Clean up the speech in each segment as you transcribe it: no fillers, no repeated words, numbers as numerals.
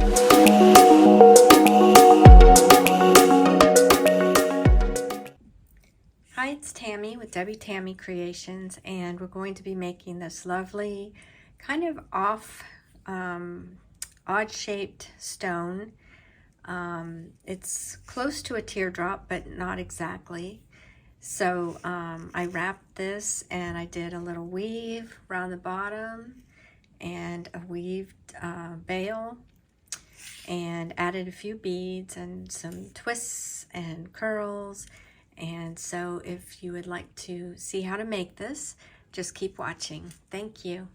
Hi, it's Tammy with Debbie Tammy Creations, and we're going to be making this lovely kind of odd-shaped stone. It's close to a teardrop, but not exactly. So I wrapped this and I did a little weave around the bottom and a weaved bail, and added a few beads and some twists and curls. And so if you would like to see how to make this, just keep watching. Thank you.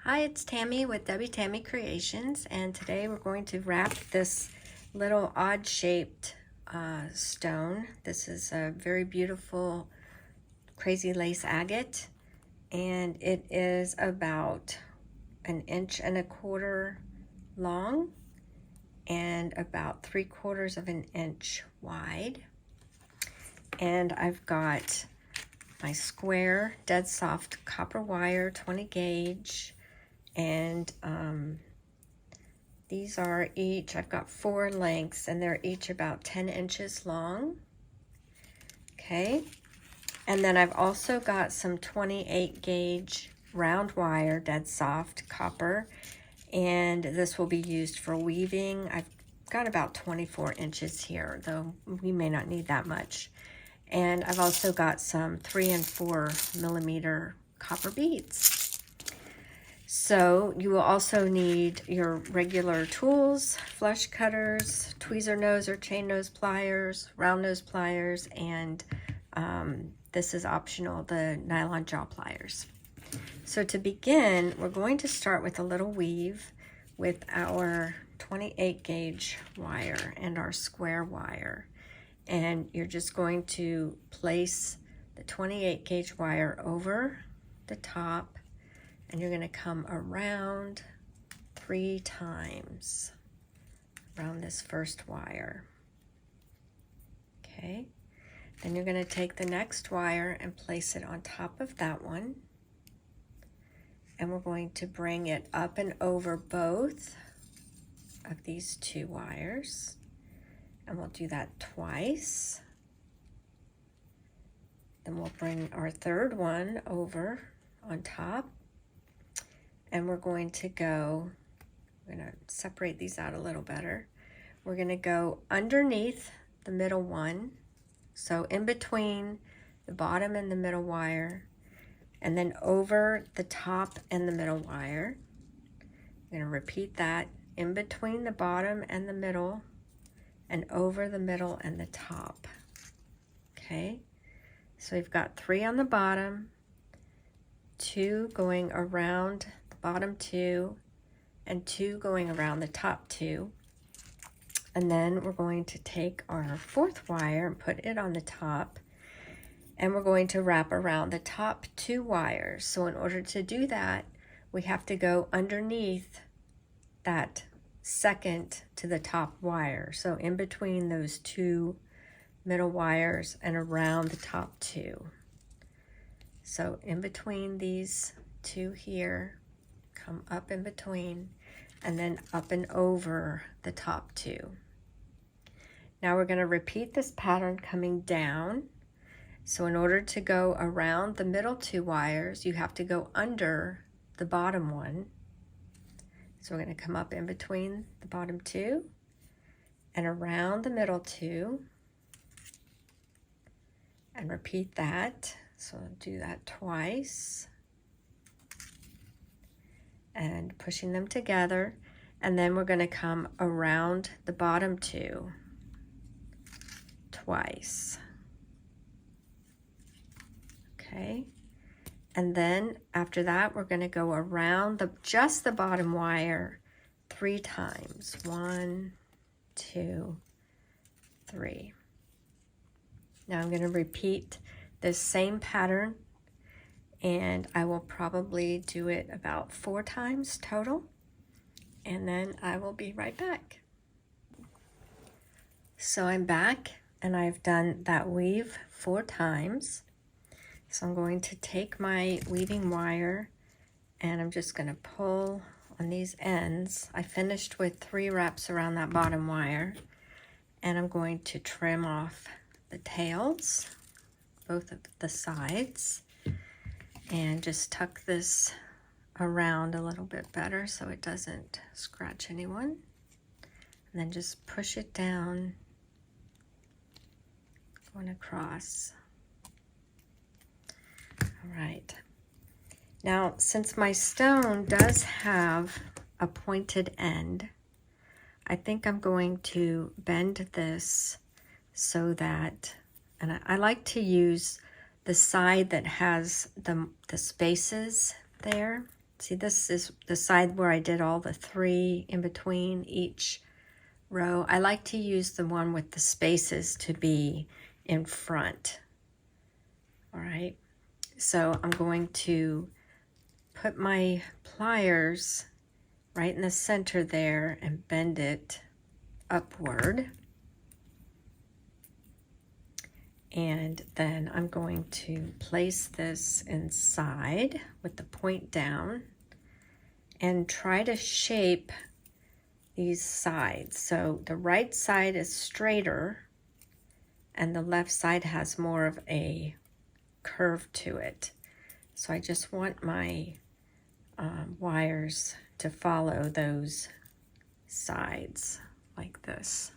Hi, it's Tammy with Debbie Tammy Creations, and today we're going to wrap this little odd-shaped stone. This is a very beautiful crazy lace agate, and it is about 1.25 inches long and about 3/4 inch wide. And I've got my square dead soft copper wire 20 gauge, and these are each, I've got 4 lengths, and they're each about 10 inches long. Okay, and then I've also got some 28 gauge round wire dead soft copper, and this will be used for weaving. I've got about 24 inches here, though we may not need that much. And I've also got some 3 and 4 millimeter copper beads. So you will also need your regular tools, flush cutters, tweezer nose or chain nose pliers, round nose pliers, and this is optional, the nylon jaw pliers. So to begin, we're going to start with a little weave with our 28 gauge wire and our square wire. And you're just going to place the 28 gauge wire over the top, and you're going to come around 3 times around this first wire. Okay, then you're going to take the next wire and place it on top of that one. And we're going to bring it up and over both of these 2 wires. And we'll do that twice. Then we'll bring our third one over on top. And we're going to separate these out a little better. We're going to go underneath the middle one. So in between the bottom and the middle wire, and then over the top and the middle wire. I'm going to repeat that in between the bottom and the middle, and over the middle and the top. Okay, so we've got 3 on the bottom, 2 going around the bottom 2, and 2 going around the top 2. And then we're going to take our 4th wire and put it on the top, and we're going to wrap around the top 2 wires. So in order to do that, we have to go underneath that second to the top wire. So in between those 2 middle wires and around the top 2. So in between these 2 here, come up in between, and then up and over the top 2. Now we're going to repeat this pattern coming down. So in order to go around the middle 2 wires, you have to go under the bottom one. So we're going to come up in between the bottom 2 and around the middle 2 and repeat that. So I'll do that twice and pushing them together. And then we're going to come around the bottom 2 twice. Okay, and then after that, we're going to go around just the bottom wire 3 times. 1, 2, 3. Now I'm going to repeat this same pattern, and I will probably do it about 4 times total, and then I will be right back. So I'm back, and I've done that weave 4 times. So I'm going to take my weaving wire, and I'm just going to pull on these ends. I finished with 3 wraps around that bottom wire, and I'm going to trim off the tails, both of the sides, and just tuck this around a little bit better so it doesn't scratch anyone. And then just push it down, going across. All right. Now, since my stone does have a pointed end, I think I'm going to bend this so that, and I like to use the side that has the spaces there. See, this is the side where I did all the 3 in between each row. I like to use the one with the spaces to be in front. All right, so I'm going to put my pliers right in the center there and bend it upward. And then I'm going to place this inside with the point down and try to shape these sides. So the right side is straighter and the left side has more of a curve to it. So I just want my wires to follow those sides like this.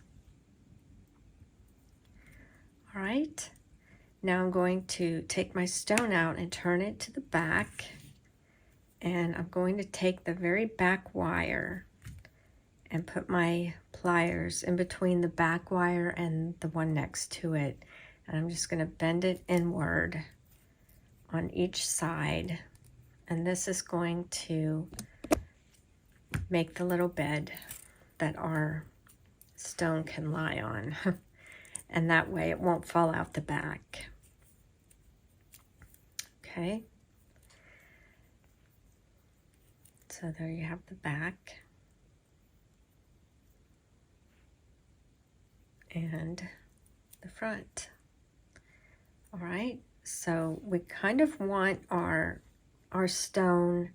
All right, now I'm going to take my stone out and turn it to the back, and I'm going to take the very back wire and put my pliers in between the back wire and the one next to it, and I'm just going to bend it inward on each side, and this is going to make the little bed that our stone can lie on. And that way it won't fall out the back. Okay. So there you have the back. And the front. All right. So we kind of want our stone,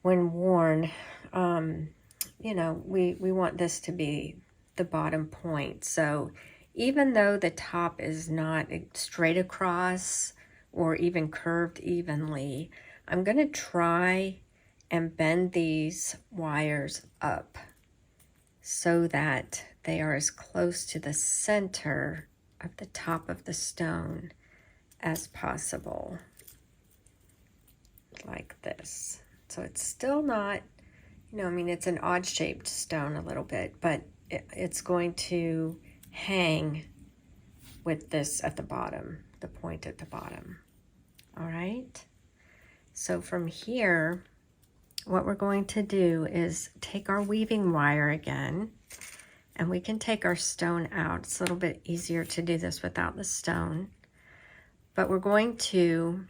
when worn, you know, we want this to be the bottom point. So even though the top is not straight across or even curved evenly, I'm going to try and bend these wires up so that they are as close to the center of the top of the stone as possible, like this. So it's still not, you know, I mean, it's an odd shaped stone a little bit, but it's going to hang with this at the bottom, the point at the bottom. All right. So from here, what we're going to do is take our weaving wire again, and we can take our stone out. It's a little bit easier to do this without the stone, but we're going to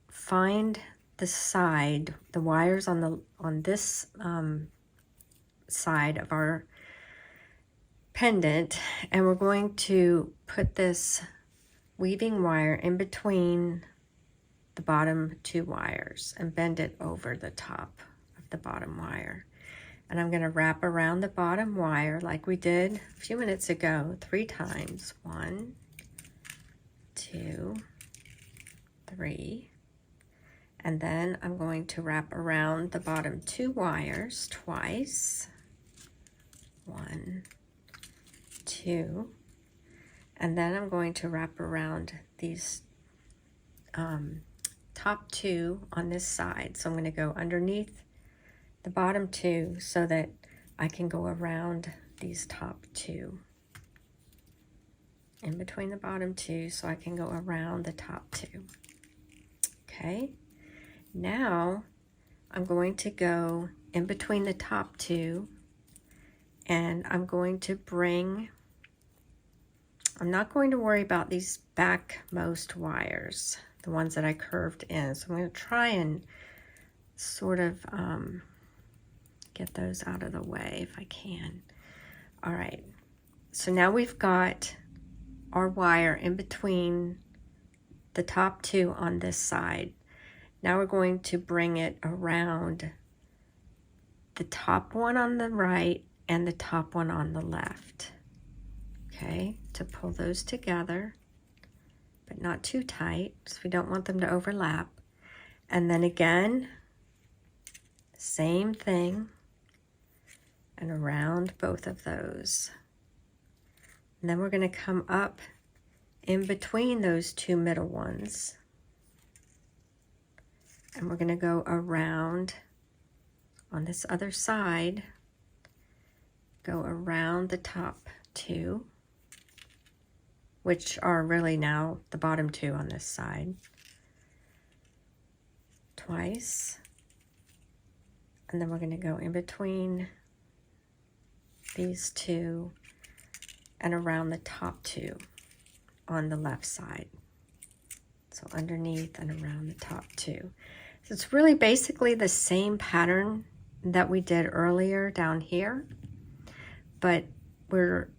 find the side, the wires on this side of our pendant, and we're going to put this weaving wire in between the bottom 2 wires and bend it over the top of the bottom wire. And I'm going to wrap around the bottom wire like we did a few minutes ago 3 times. 1, 2, 3. And then I'm going to wrap around the bottom 2 wires twice. 1, 2. And then I'm going to wrap around these top 2 on this side. So I'm going to go underneath the bottom 2 so that I can go around these top 2. In between the bottom 2 so I can go around the top 2. Okay. Now I'm going to go in between the top 2, and I'm going to bring, I'm not going to worry about these backmost wires, the ones that I curved in. So I'm going to try and sort of get those out of the way if I can. All right, so now we've got our wire in between the top 2 on this side. Now we're going to bring it around the top one on the right and the top one on the left. Okay, to pull those together, but not too tight, so we don't want them to overlap. And then again, same thing, and around both of those. And then we're going to come up in between those two middle ones. And we're going to go around on this other side, go around the top two, which are really now the bottom two on this side, twice. And then we're going to go in between these two and around the top two on the left side. So underneath and around the top two. So it's really basically the same pattern that we did earlier down here, but we're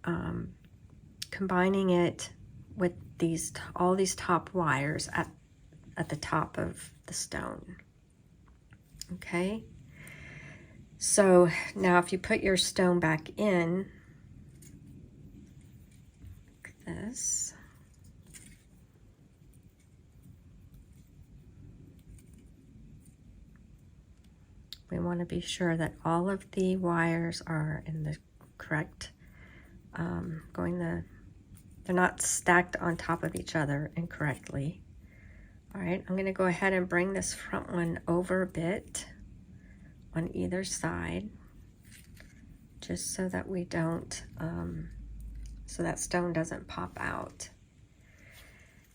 combining it with all these top wires at the top of the stone. Okay, so now if you put your stone back in, like this, we want to be sure that all of the wires are in the correct, they're not stacked on top of each other incorrectly. All right, I'm going to go ahead and bring this front one over a bit on either side, just so that we don't, so that stone doesn't pop out.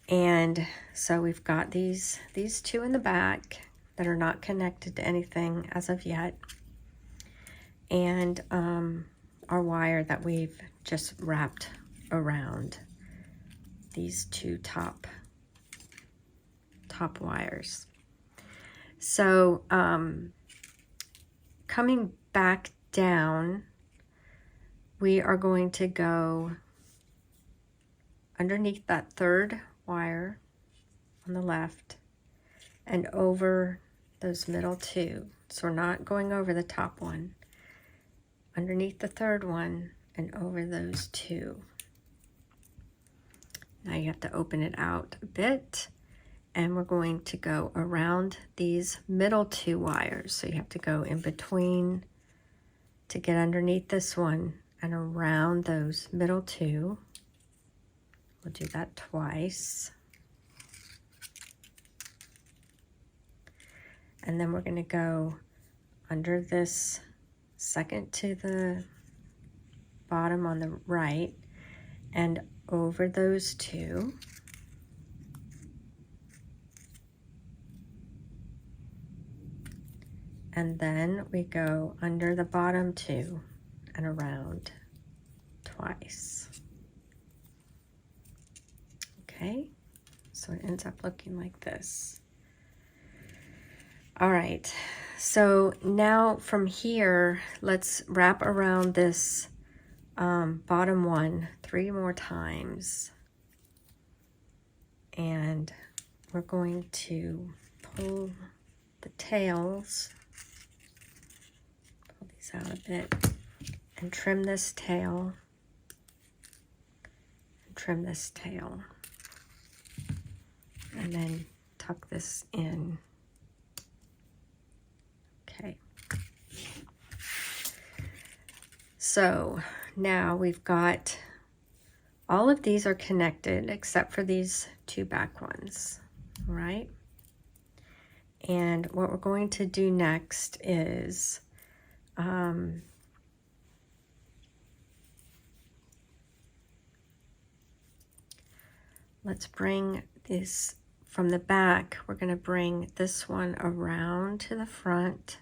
And so we've got these two in the back that are not connected to anything as of yet, and our wire that we've just wrapped around these two top wires. So coming back down, we are going to go underneath that third wire on the left and over those middle two. So we're not going over the top one, underneath the third one and over those two. Now you have to open it out a bit, and we're going to go around these middle two wires. So you have to go in between to get underneath this one and around those middle two. We'll do that twice. And then we're going to go under this second to the bottom on the right and over those two. And then we go under the bottom two and around twice. Okay, so it ends up looking like this. All right, so now from here, let's wrap around this bottom one 3 more times. And we're going to pull the tails, pull these out a bit, and trim this tail, and trim this tail, and then tuck this in. Okay. So now we've got, all of these are connected except for these 2 back ones, all right? And what we're going to do next is let's bring this from the back. We're going to bring this one around to the front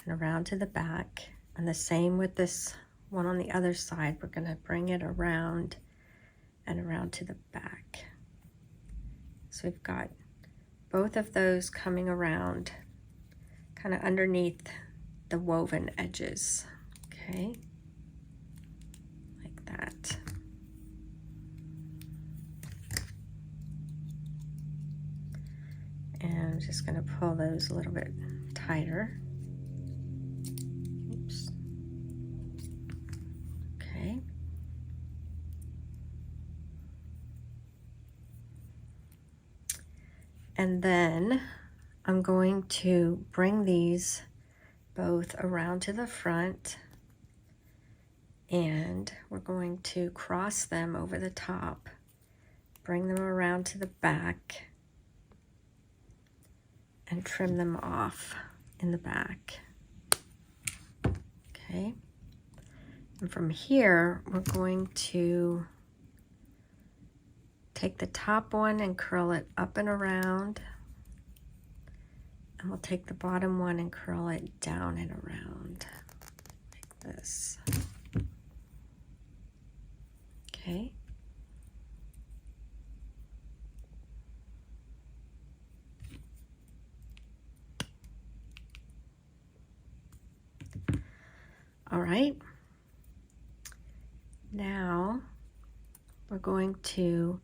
and around to the back, and the same with this one on the other side. We're going to bring it around and around to the back. So we've got both of those coming around kind of underneath the woven edges, okay, like that. And I'm just going to pull those a little bit tighter. Oops. Okay. And then I'm going to bring these both around to the front, and we're going to cross them over the top, bring them around to the back, and trim them off in the back. Okay. And from here, we're going to take the top one and curl it up and around. And we'll take the bottom one and curl it down and around like this. Okay. All right. Now we're going to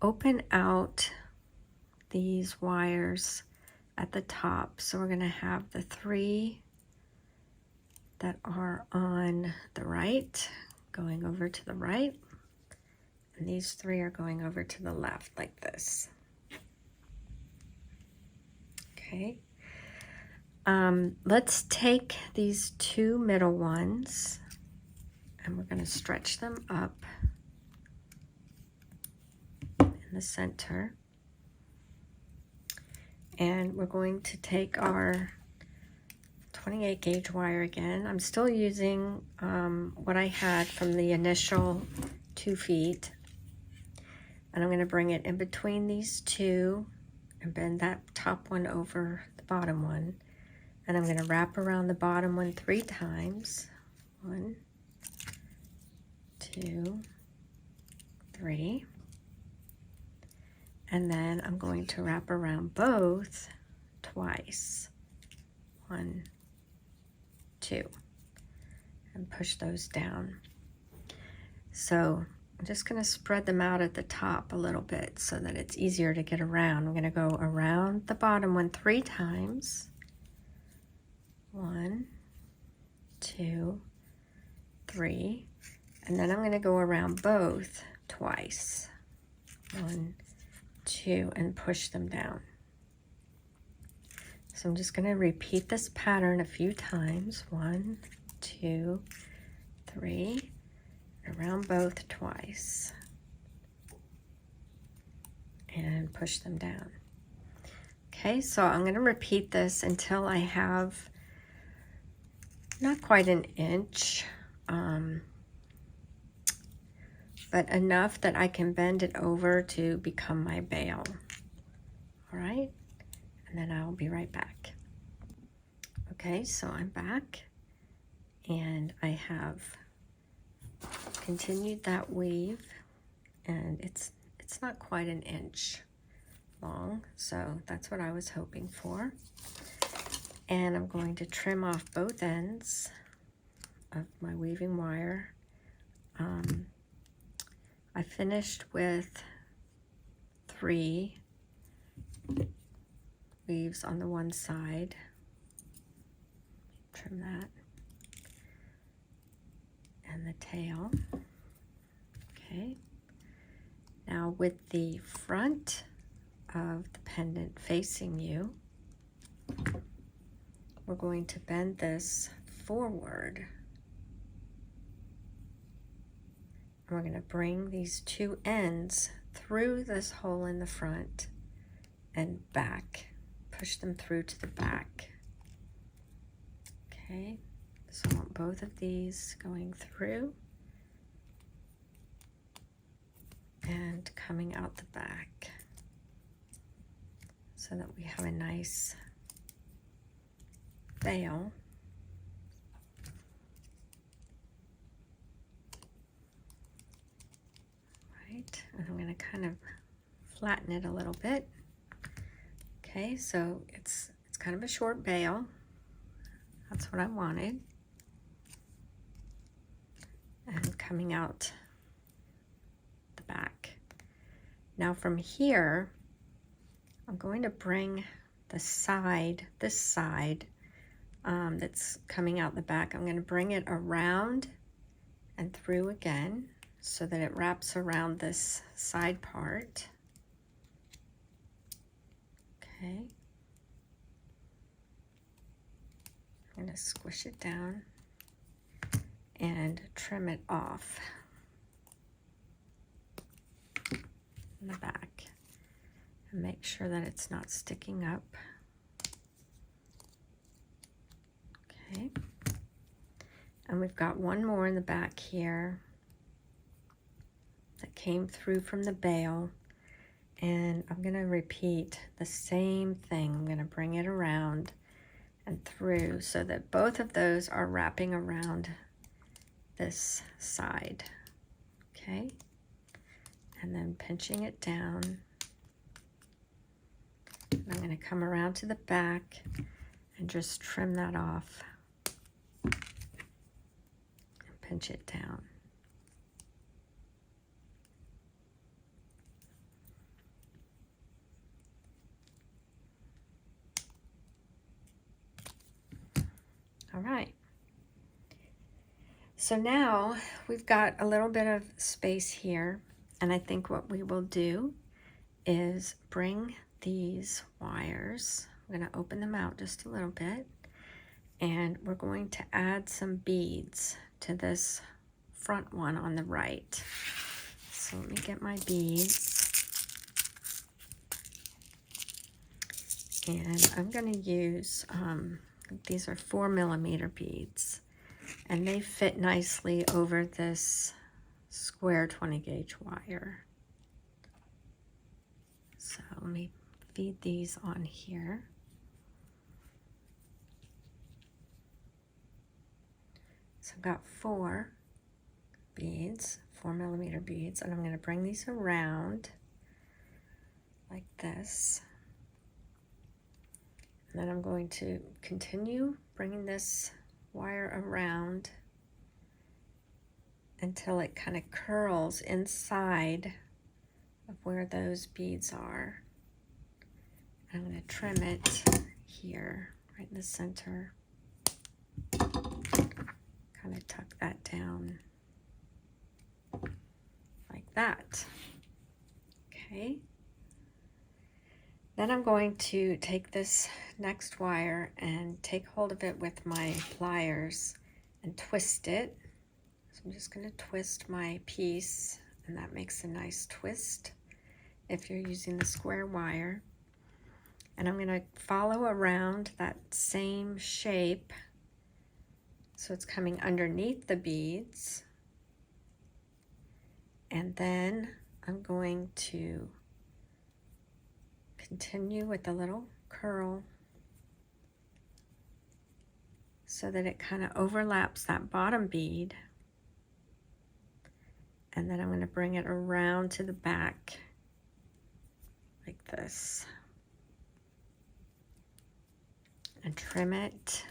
open out these wires at the top. So we're going to have the 3 that are on the right going over to the right, and these 3 are going over to the left like this. Okay. Let's take these 2 middle ones and we're going to stretch them up in the center. And we're going to take our 28 gauge wire again. I'm still using what I had from the initial 2 feet. And I'm going to bring it in between these 2 and bend that top one over the bottom one. And I'm going to wrap around the bottom one 3 times. 1, 2, 3. And then I'm going to wrap around both twice. 1, 2. And push those down. So I'm just going to spread them out at the top a little bit so that it's easier to get around. I'm going to go around the bottom one 3 times. 1, 2, 3. And then I'm going to go around both twice. 1, 2, and push them down. So I'm just going to repeat this pattern a few times. 1, 2, 3. Around both twice. And push them down. Okay, so I'm going to repeat this until I have not quite an inch, but enough that I can bend it over to become my bail. All right, and then I'll be right back. Okay, so I'm back, and I have continued that weave, and it's not quite an inch long, so that's what I was hoping for. And I'm going to trim off both ends of my weaving wire. I finished with 3 weaves on the one side. Trim that. And the tail. Okay. Now with the front of the pendant facing you, we're going to bend this forward. And we're going to bring these 2 ends through this hole in the front and back. Push them through to the back. Okay, so I want both of these going through and coming out the back so that we have a nice veil. Right, and I'm going to kind of flatten it a little bit. Okay, so it's kind of a short bail. That's what I wanted. And coming out the back. Now from here, I'm going to bring the side, this side that's coming out the back, I'm going to bring it around and through again so that it wraps around this side part. Okay. I'm going to squish it down and trim it off in the back and make sure that it's not sticking up. Okay. And we've got one more in the back here that came through from the bail, and I'm going to repeat the same thing. I'm going to bring it around and through so that both of those are wrapping around this side. Okay, and then pinching it down. And I'm going to come around to the back and just trim that off and pinch it down. All right. So now we've got a little bit of space here, and I think what we will do is bring these wires, I'm going to open them out just a little bit, and we're going to add some beads to this front one on the right. So let me get my beads, and I'm going to use, these are 4mm beads, and they fit nicely over this square 20 gauge wire. So let me feed these on here. So I've got 4 beads, 4mm beads, and I'm going to bring these around like this. And then I'm going to continue bringing this wire around until it kind of curls inside of where those beads are. I'm going to trim it here, right in the center. Kind of tuck that down like that. Okay. Then I'm going to take this next wire and take hold of it with my pliers and twist it. So I'm just going to twist my piece, and that makes a nice twist if you're using the square wire. And I'm going to follow around that same shape so it's coming underneath the beads. And then I'm going to continue with a little curl so that it kind of overlaps that bottom bead. And then I'm going to bring it around to the back like this and trim it,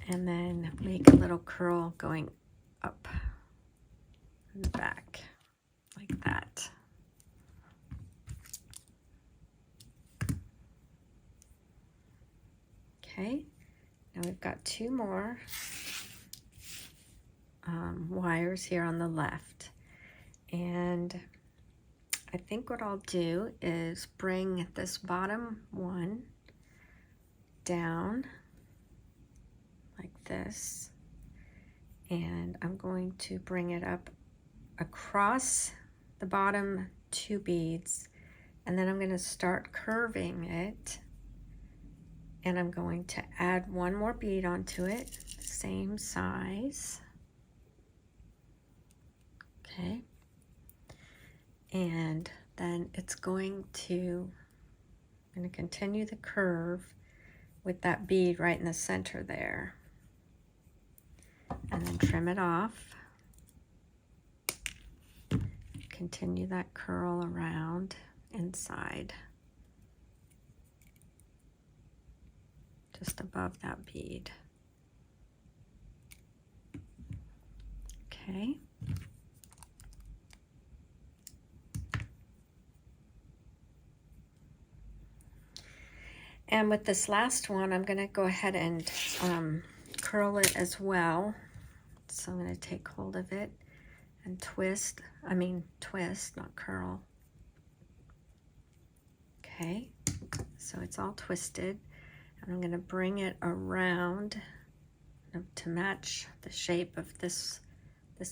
and then make a little curl going up in the back like that. Okay, now we've got 2 more wires here on the left, and I think what I'll do is bring this bottom one down like this, and I'm going to bring it up across the bottom 2 beads, and then I'm going to start curving it, and I'm going to add 1 more bead onto it, same size. Okay, and then it's going to, I'm going to continue the curve with that bead right in the center there, and then trim it off. Continue that curl around inside, just above that bead. Okay. And with this last one, I'm going to go ahead and curl it as well. So I'm going to take hold of it and twist, not curl. Okay, so it's all twisted. And I'm going to bring it around to match the shape of this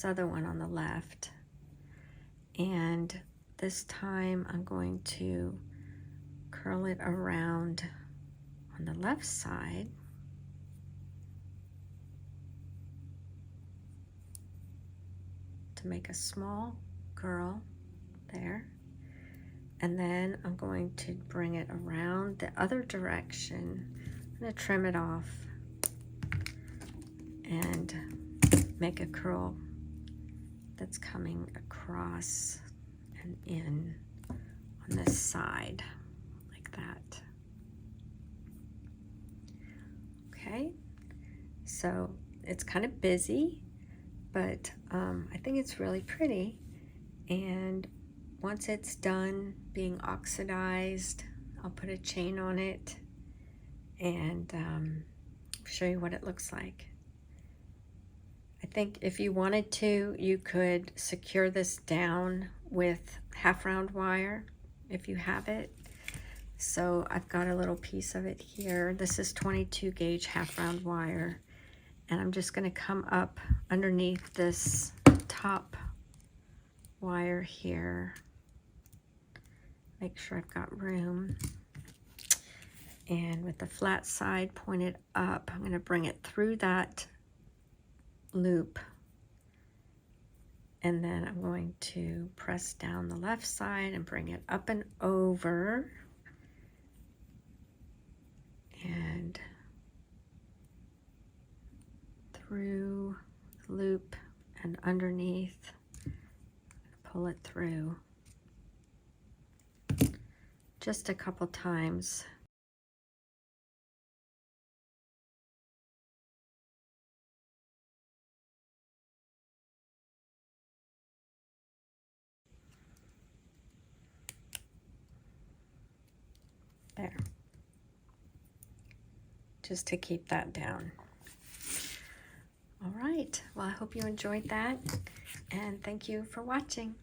other one on the left. And this time I'm going to curl it around on the left side. To make a small curl there. And then I'm going to bring it around the other direction. I'm going to trim it off and make a curl that's coming across and in on this side like that. Okay, so it's kind of busy, but I think it's really pretty. And once it's done being oxidized, I'll put a chain on it and show you what it looks like. I think if you wanted to, you could secure this down with half-round wire if you have it. So I've got a little piece of it here. This is 22 gauge half-round wire. And I'm just going to come up underneath this top wire here. Make sure I've got room. And with the flat side pointed up, I'm going to bring it through that loop. And then I'm going to press down the left side and bring it up and over. And through the loop and underneath, pull it through just a couple times. There, just to keep that down. All right, well, I hope you enjoyed that, and thank you for watching.